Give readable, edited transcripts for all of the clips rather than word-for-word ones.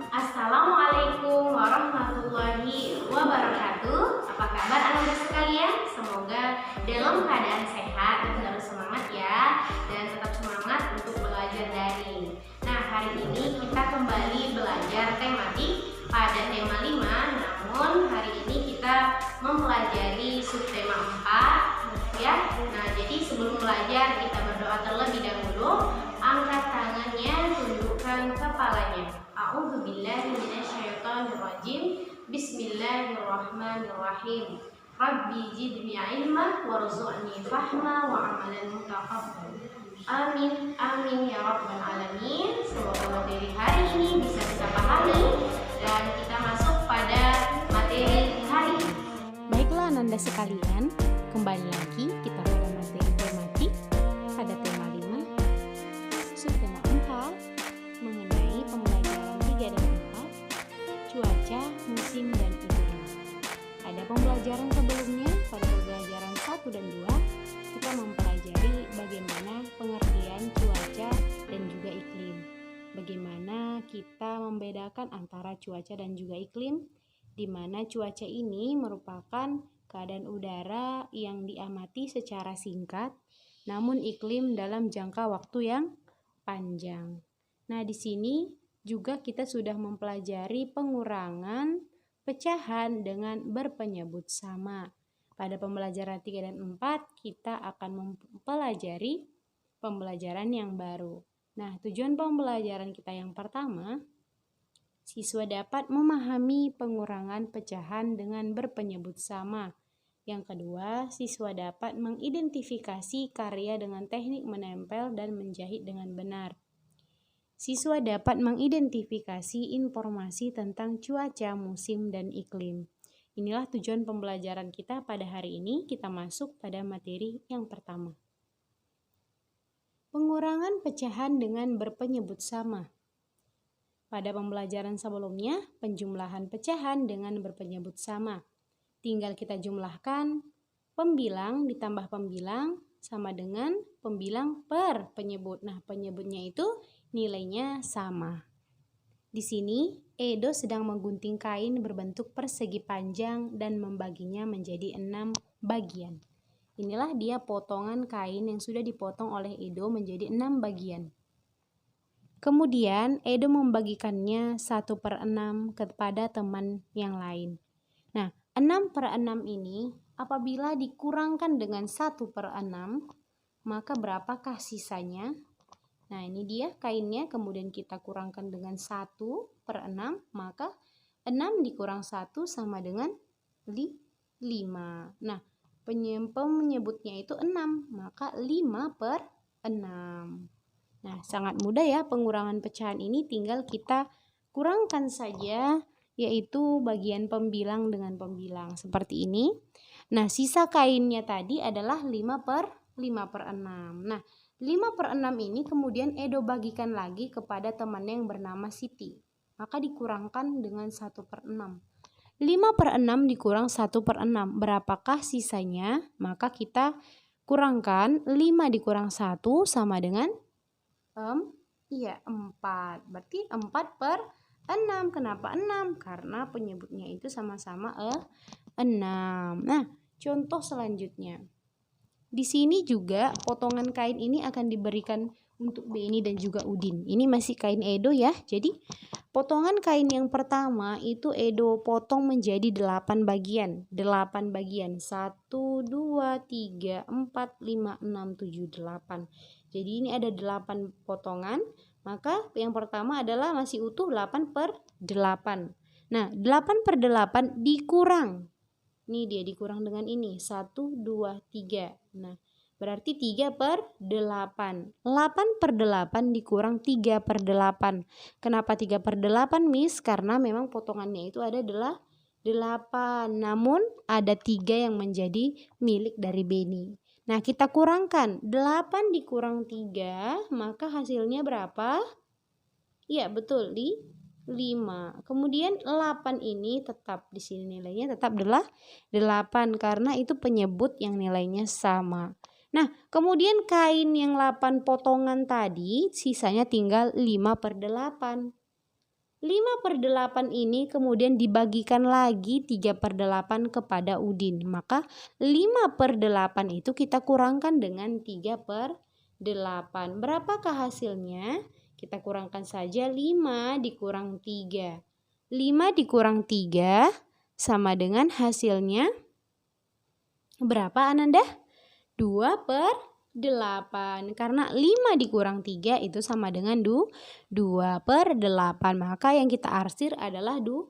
Assalamualaikum warahmatullahi wabarakatuh. Apa kabar anak-anak sekalian? Semoga dalam keadaan sehat dan selalu semangat ya, dan tetap semangat untuk belajar daring. Nah, hari ini kita kembali belajar tematik pada tema 5. Namun hari ini kita mempelajari subtema 4 ya. Nah, jadi sebelum belajar kita berdoa terlebih dahulu. Angkat tangannya, tundukkan kepalanya. A'udzubillahi minasyaitonirrajim. Bismillahirrahmanirrahim. Rabbi zidni ilma warzuqni fahma wa amalan mutaqabbal. Amin amin ya rabbal alamin. Semoga materi hari ini bisa kita pahami dan kita masuk pada materi hari ini. Baiklah Nanda sekalian, kembali lagi kita pada materi tematik pada tema 5 subtema 4 mengenai pembelajaran 3 dan 4 cuaca, musim, dan iklim. Pada pembelajaran sebelumnya, pada pembelajaran 1 dan 2 kita mempelajari bagaimana pengertian cuaca dan juga iklim. Bagaimana kita membedakan antara cuaca dan juga iklim, di mana cuaca ini merupakan keadaan udara yang diamati secara singkat, namun iklim dalam jangka waktu yang panjang. Nah, di sini juga kita sudah mempelajari pengurangan pecahan dengan berpenyebut sama. Pada pembelajaran 3 dan 4 kita akan mempelajari pembelajaran yang baru. Nah, tujuan pembelajaran kita yang pertama, siswa dapat memahami pengurangan pecahan dengan berpenyebut sama. Yang kedua, siswa dapat mengidentifikasi karya dengan teknik menempel dan menjahit dengan benar. Siswa dapat mengidentifikasi informasi tentang cuaca, musim, dan iklim. Inilah tujuan pembelajaran kita pada hari ini. Kita masuk pada materi yang pertama. Pengurangan pecahan dengan berpenyebut sama. Pada pembelajaran sebelumnya, penjumlahan pecahan dengan berpenyebut sama. Tinggal kita jumlahkan pembilang ditambah pembilang sama dengan pembilang per penyebut. Nah, penyebutnya itu nilainya sama. Di sini, Edo sedang menggunting kain berbentuk persegi panjang dan membaginya menjadi 6 bagian. Inilah dia potongan kain yang sudah dipotong oleh Edo menjadi 6 bagian. Kemudian, Edo membagikannya 1/6 kepada teman yang lain. Nah, 6/6 ini apabila dikurangkan dengan 1/6, maka berapakah sisanya? Nah, ini dia kainnya, kemudian kita kurangkan dengan 1/6, maka 6 dikurang 1 sama dengan 5. Nah, penyebutnya itu 6, maka 5/6. Nah, sangat mudah ya pengurangan pecahan ini, tinggal kita kurangkan saja, yaitu bagian pembilang dengan pembilang seperti ini. Nah, sisa kainnya tadi adalah 5/6. Nah, 5/6 ini kemudian Edo bagikan lagi kepada temannya yang bernama Siti. Maka dikurangkan dengan 1/6. 5/6 dikurang 1/6. Berapakah sisanya? Maka kita kurangkan 5 dikurang 1 sama dengan 4. Berarti 4/6. Kenapa 6? Karena penyebutnya itu sama-sama 6. Nah, contoh selanjutnya. Di sini juga potongan kain ini akan diberikan untuk Beni dan juga Udin. Ini masih kain Edo ya. Jadi potongan kain yang pertama itu Edo potong menjadi 8 bagian. 8 bagian. 1, 2, 3, 4, 5, 6, 7, 8. Jadi ini ada 8 potongan. Maka yang pertama adalah masih utuh 8/8. Nah, 8/8 dikurang. Ini dia dikurang dengan ini. 1, 2, 3. Nah, berarti 3/8. 8/8 dikurang 3/8. Kenapa 3/8, Miss? Karena memang potongannya itu ada 8. Namun ada 3 yang menjadi milik dari Beni. Nah, kita kurangkan. 8 dikurang 3, maka hasilnya berapa? Iya, betul, 5. Kemudian 8 ini tetap di sini nilainya tetap adalah 8 karena itu penyebut yang nilainya sama. Nah, kemudian kain yang 8 potongan tadi sisanya tinggal 5/8. 5/8 ini kemudian dibagikan lagi 3/8 kepada Udin. Maka 5/8 itu kita kurangkan dengan 3/8. Berapakah hasilnya? Kita kurangkan saja 5 dikurang 3. 5 dikurang 3 sama dengan hasilnya berapa Ananda? 2/8. Karena 5 dikurang 3 itu sama dengan 2/8. Maka yang kita arsir adalah 2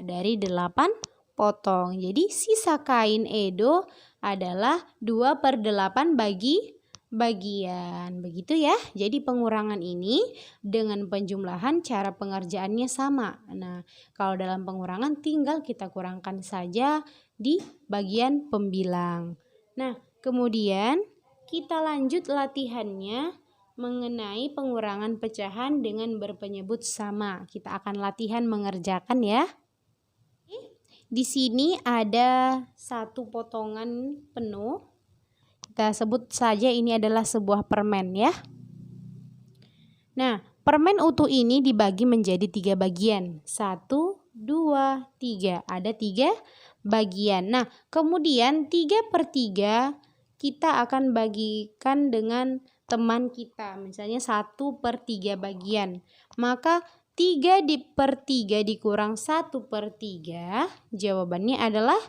dari 8 potong. Jadi sisa kain Edo adalah 2/8 bagi bagian. Begitu ya. Jadi pengurangan ini dengan penjumlahan cara pengerjaannya sama. Nah, kalau dalam pengurangan tinggal kita kurangkan saja di bagian pembilang. Nah, kemudian kita lanjut latihannya mengenai pengurangan pecahan dengan berpenyebut sama. Kita akan latihan mengerjakan ya. Di sini ada satu potongan penuh. Kita sebut saja ini adalah sebuah permen ya. Nah, permen utuh ini dibagi menjadi 3 bagian. 1, 2, 3. Ada 3 bagian. Nah, kemudian 3/3 kita akan bagikan dengan teman kita. Misalnya 1/3 bagian. Maka 3/3 dikurang 1/3. Jawabannya adalah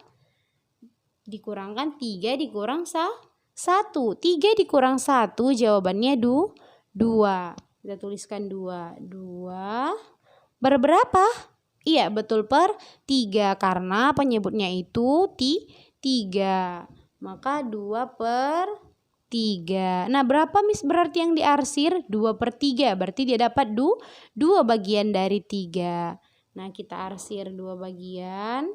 dikurangkan 3 dikurang 1. 3 dikurang 1 jawabannya 2. Kita tuliskan 2. 2 berberapa? Iya, betul, per 3 karena penyebutnya itu 3. Maka 2/3. Nah, berapa Miss berarti yang diarsir? 2/3. Berarti dia dapat 2 bagian dari 3. Nah, kita arsir 2 bagian.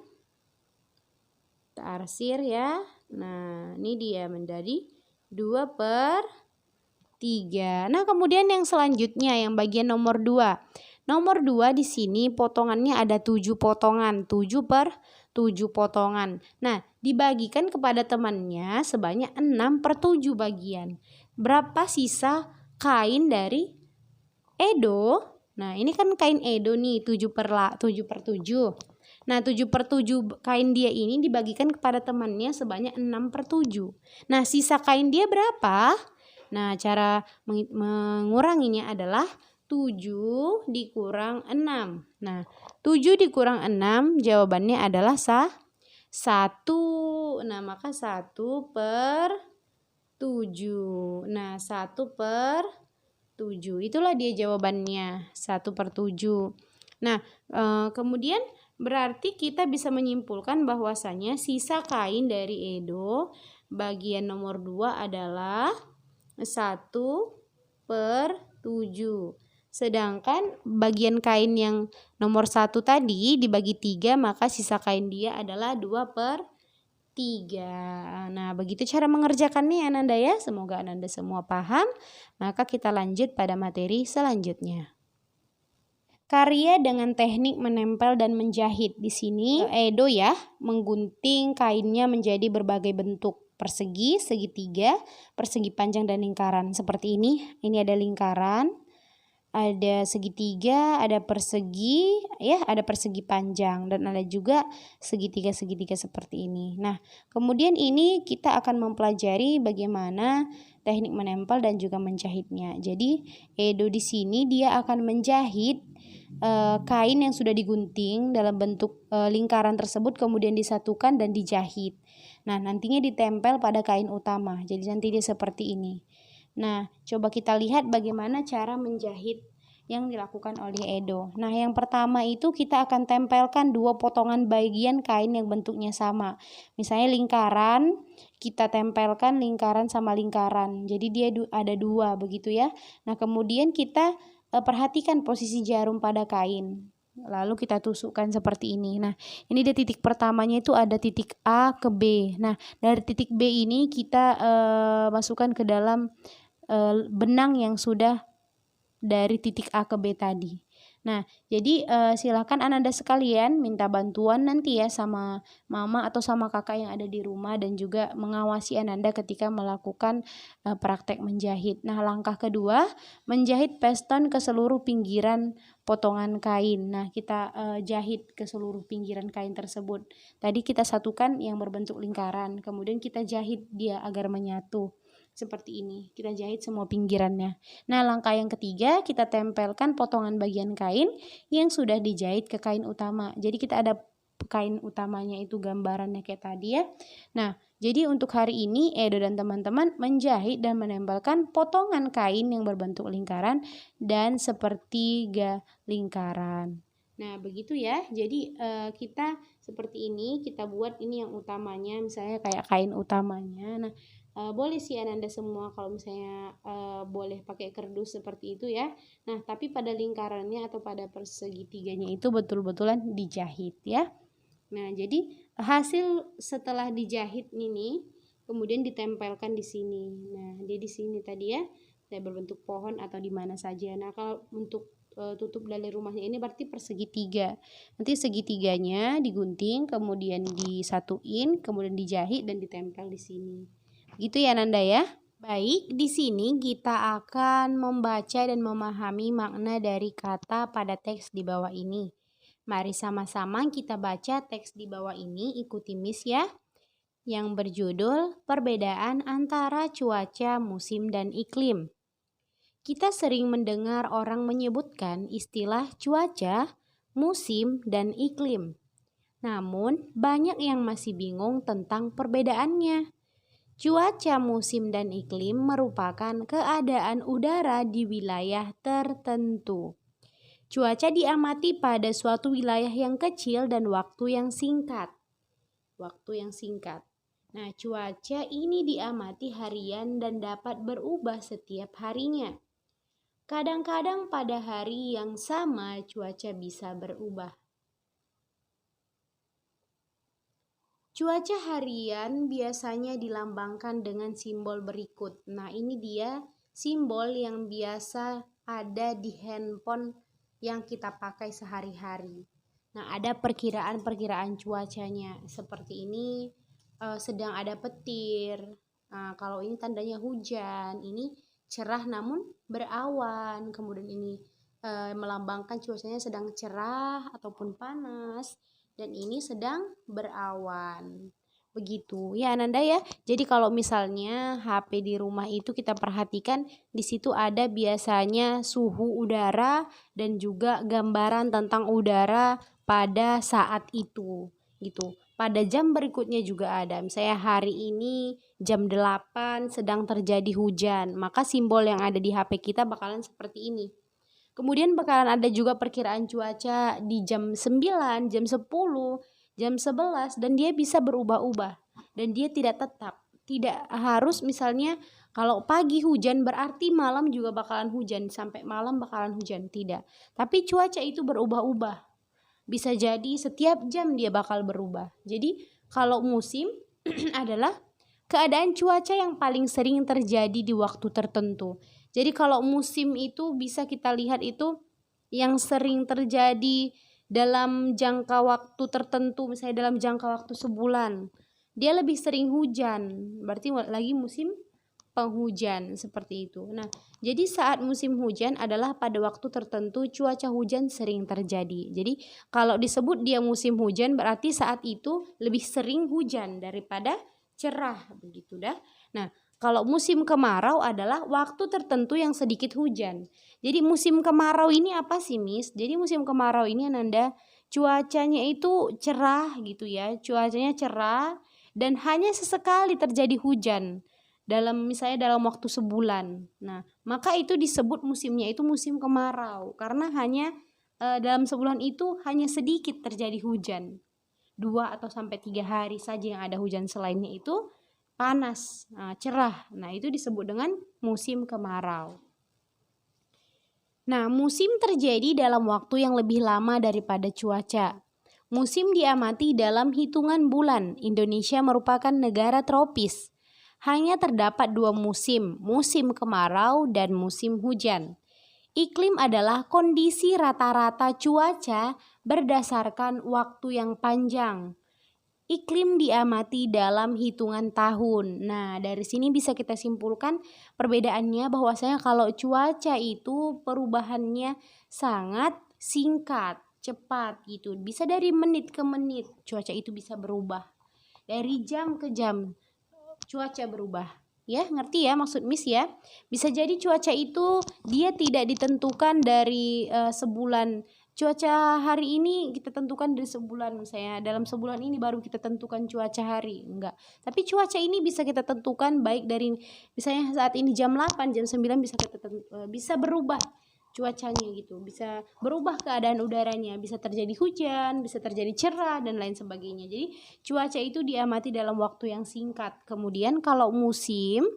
Kita arsir ya. Nah, ini dia menjadi 2/3. Nah, kemudian yang selanjutnya yang bagian nomor 2. Nomor 2 di sini potongannya ada 7 potongan. 7/7 potongan. Nah, dibagikan kepada temannya sebanyak 6/7 bagian. Berapa sisa kain dari Edo? Nah, ini kan kain Edo nih 7/7. Nah, 7/7 kain dia ini dibagikan kepada temannya sebanyak 6/7. Nah, sisa kain dia berapa? Nah, cara menguranginya adalah 7 dikurang 6. Nah, 7 dikurang 6 jawabannya adalah 1. Nah, maka 1/7. Nah, 1/7. Itulah dia jawabannya, 1/7. Nah, kemudian berarti kita bisa menyimpulkan bahwasanya sisa kain dari Edo bagian nomor 2 adalah 1/7. Sedangkan bagian kain yang nomor 1 tadi dibagi 3 maka sisa kain dia adalah 2/3. Nah, begitu cara mengerjakannya Ananda ya. Semoga Ananda semua paham. Maka kita lanjut pada materi selanjutnya. Karya dengan teknik menempel dan menjahit. Di sini Edo ya menggunting kainnya menjadi berbagai bentuk, persegi, segitiga, persegi panjang dan lingkaran. Seperti ini. Ini ada lingkaran, ada segitiga, ada persegi ya, ada persegi panjang dan ada juga segitiga-segitiga seperti ini. Nah, kemudian ini kita akan mempelajari bagaimana teknik menempel dan juga menjahitnya. Jadi, Edo di sini dia akan menjahit kain yang sudah digunting dalam bentuk lingkaran tersebut kemudian disatukan dan dijahit. Nah, nantinya ditempel pada kain utama. Jadi nanti dia seperti ini. Nah, coba kita lihat bagaimana cara menjahit yang dilakukan oleh Edo. Nah, yang pertama itu kita akan tempelkan 2 potongan bagian kain yang bentuknya sama. Misalnya lingkaran, kita tempelkan lingkaran sama lingkaran. Jadi dia ada 2 begitu ya. Nah, kemudian kita perhatikan posisi jarum pada kain. Lalu kita tusukkan seperti ini. Nah, ini di titik pertamanya itu ada titik A ke B. Nah, dari titik B ini kita masukkan ke dalam benang yang sudah dari titik A ke B tadi. Nah, jadi silakan Ananda sekalian minta bantuan nanti ya sama mama atau sama kakak yang ada di rumah dan juga mengawasi Ananda ketika melakukan praktek menjahit. Nah, langkah kedua, menjahit piston ke seluruh pinggiran potongan kain. Nah, kita jahit ke seluruh pinggiran kain tersebut. Tadi kita satukan yang berbentuk lingkaran, kemudian kita jahit dia agar menyatu. Seperti ini, kita jahit semua pinggirannya. Nah, langkah yang ketiga, kita tempelkan potongan bagian kain yang sudah dijahit ke kain utama. Jadi kita ada kain utamanya itu gambarannya kayak tadi ya. Nah, jadi untuk hari ini Edo dan teman-teman menjahit dan menempelkan potongan kain yang berbentuk lingkaran dan sepertiga lingkaran. Nah, begitu ya. Jadi kita seperti ini, kita buat ini yang utamanya, misalnya kayak kain utamanya. Nah, boleh sih Ananda semua kalau misalnya boleh pakai kerdus seperti itu ya. Nah, tapi pada lingkarannya atau pada persegitiganya itu betul-betulan dijahit ya. Nah, jadi hasil setelah dijahit ini kemudian ditempelkan di sini. Nah, dia di sini tadi ya, saya berbentuk pohon atau di mana saja. Nah, kalau untuk tutup dari rumahnya ini berarti persegitiga. Nanti segitiganya digunting, kemudian disatuin, kemudian dijahit dan ditempel di sini. Gitu ya Nanda ya. Baik, di sini kita akan membaca dan memahami makna dari kata pada teks di bawah ini. Mari sama-sama kita baca teks di bawah ini, ikuti Miss ya. Yang berjudul Perbedaan Antara Cuaca, Musim, dan Iklim. Kita sering mendengar orang menyebutkan istilah cuaca, musim, dan iklim. Namun, banyak yang masih bingung tentang perbedaannya. Cuaca, musim, dan iklim merupakan keadaan udara di wilayah tertentu. Cuaca diamati pada suatu wilayah yang kecil dan waktu yang singkat. Nah, cuaca ini diamati harian dan dapat berubah setiap harinya. Kadang-kadang pada hari yang sama cuaca bisa berubah. Cuaca harian biasanya dilambangkan dengan simbol berikut. Nah, ini dia simbol yang biasa ada di handphone yang kita pakai sehari-hari. Nah, ada perkiraan cuacanya seperti ini, sedang ada petir. Nah, kalau ini tandanya hujan, ini cerah namun berawan. Kemudian ini melambangkan cuacanya sedang cerah ataupun panas, dan ini sedang berawan. Begitu ya Ananda ya. Jadi kalau misalnya HP di rumah itu kita perhatikan, di situ ada biasanya suhu udara dan juga gambaran tentang udara pada saat itu gitu. Pada jam berikutnya juga ada, misalnya hari ini jam 8 sedang terjadi hujan, maka simbol yang ada di HP kita bakalan seperti ini. Kemudian bakalan ada juga perkiraan cuaca di jam 9, jam 10, jam 11, dan dia bisa berubah-ubah dan dia tidak tetap. Tidak harus misalnya kalau pagi hujan berarti malam juga bakalan hujan, sampai malam bakalan hujan, tidak. Tapi cuaca itu berubah-ubah. Bisa jadi setiap jam dia bakal berubah. Jadi kalau musim adalah keadaan cuaca yang paling sering terjadi di waktu tertentu. Jadi kalau musim itu bisa kita lihat itu yang sering terjadi dalam jangka waktu tertentu, misalnya dalam jangka waktu sebulan, dia lebih sering hujan, berarti lagi musim penghujan seperti itu. Nah, jadi saat musim hujan adalah pada waktu tertentu cuaca hujan sering terjadi. Jadi kalau disebut dia musim hujan berarti saat itu lebih sering hujan daripada cerah, begitu dah. Nah, kalau musim kemarau adalah waktu tertentu yang sedikit hujan. Jadi musim kemarau ini apa sih, Miss? Jadi musim kemarau ini Ananda, cuacanya itu cerah gitu ya. Cuacanya cerah dan hanya sesekali terjadi hujan misalnya dalam waktu sebulan. Nah, maka itu disebut musimnya itu musim kemarau karena hanya dalam sebulan itu hanya sedikit terjadi hujan. 2 atau sampai 3 hari saja yang ada hujan, selainnya itu panas, cerah. Nah, itu disebut dengan musim kemarau. Nah, musim terjadi dalam waktu yang lebih lama daripada cuaca. Musim diamati dalam hitungan bulan. Indonesia merupakan negara tropis. Hanya terdapat 2 musim, musim kemarau dan musim hujan. Iklim adalah kondisi rata-rata cuaca berdasarkan waktu yang panjang. Iklim diamati dalam hitungan tahun. Nah, dari sini bisa kita simpulkan perbedaannya bahwasanya kalau cuaca itu perubahannya sangat singkat, cepat gitu. Bisa dari menit ke menit cuaca itu bisa berubah. Dari jam ke jam cuaca berubah. Ya, ngerti ya maksud Miss ya? Bisa jadi cuaca itu dia tidak ditentukan dari sebulan. Cuaca hari ini kita tentukan dari sebulan, misalnya dalam sebulan ini baru kita tentukan cuaca hari, enggak. Tapi cuaca ini bisa kita tentukan baik dari misalnya saat ini jam 8, jam 9 bisa berubah cuacanya gitu, bisa berubah keadaan udaranya, bisa terjadi hujan, bisa terjadi cerah dan lain sebagainya. Jadi cuaca itu diamati dalam waktu yang singkat. Kemudian kalau musim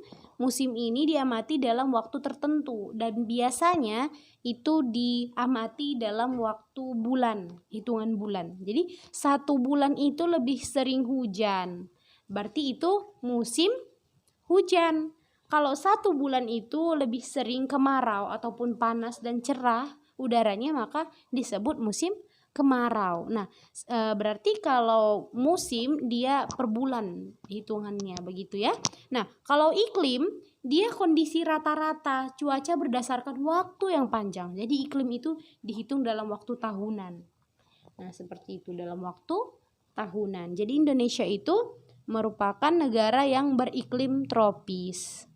ini diamati dalam waktu tertentu dan biasanya itu diamati dalam waktu bulan, hitungan bulan. Jadi 1 bulan itu lebih sering hujan, berarti itu musim hujan. Kalau 1 bulan itu lebih sering kemarau ataupun panas dan cerah udaranya, maka disebut musim kemarau. Nah, berarti kalau musim dia per bulan hitungannya begitu ya. Nah, kalau iklim dia kondisi rata-rata cuaca berdasarkan waktu yang panjang. Jadi iklim itu dihitung dalam waktu tahunan. Nah, seperti itu dalam waktu tahunan. Jadi Indonesia itu merupakan negara yang beriklim tropis.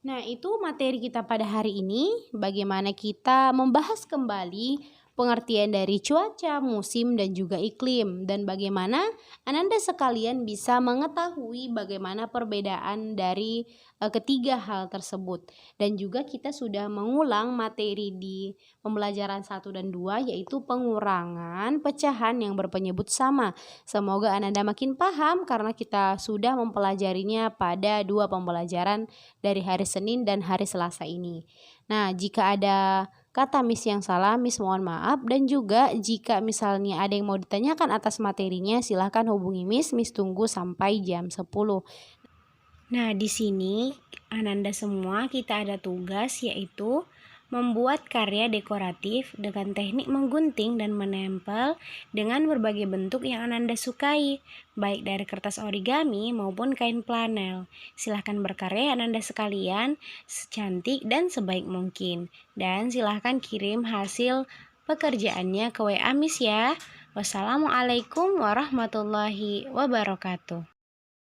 Nah, itu materi kita pada hari ini, bagaimana kita membahas kembali pengertian dari cuaca, musim, dan juga iklim, dan bagaimana Ananda sekalian bisa mengetahui bagaimana perbedaan dari ketiga hal tersebut. Dan juga kita sudah mengulang materi di pembelajaran 1 dan 2, yaitu pengurangan pecahan yang berpenyebut sama. Semoga Ananda makin paham karena kita sudah mempelajarinya pada 2 pembelajaran dari hari Senin dan hari Selasa ini. Nah, jika ada kata Miss yang salah, Miss mohon maaf. Dan juga jika misalnya ada yang mau ditanyakan atas materinya, silahkan hubungi Miss. Miss tunggu sampai jam 10. Nah, di sini Ananda semua kita ada tugas, yaitu membuat karya dekoratif dengan teknik menggunting dan menempel dengan berbagai bentuk yang Ananda sukai, baik dari kertas origami maupun kain flanel. Silahkan berkarya Ananda sekalian secantik dan sebaik mungkin. Dan silahkan kirim hasil pekerjaannya ke WA Miss ya. Wassalamualaikum warahmatullahi wabarakatuh.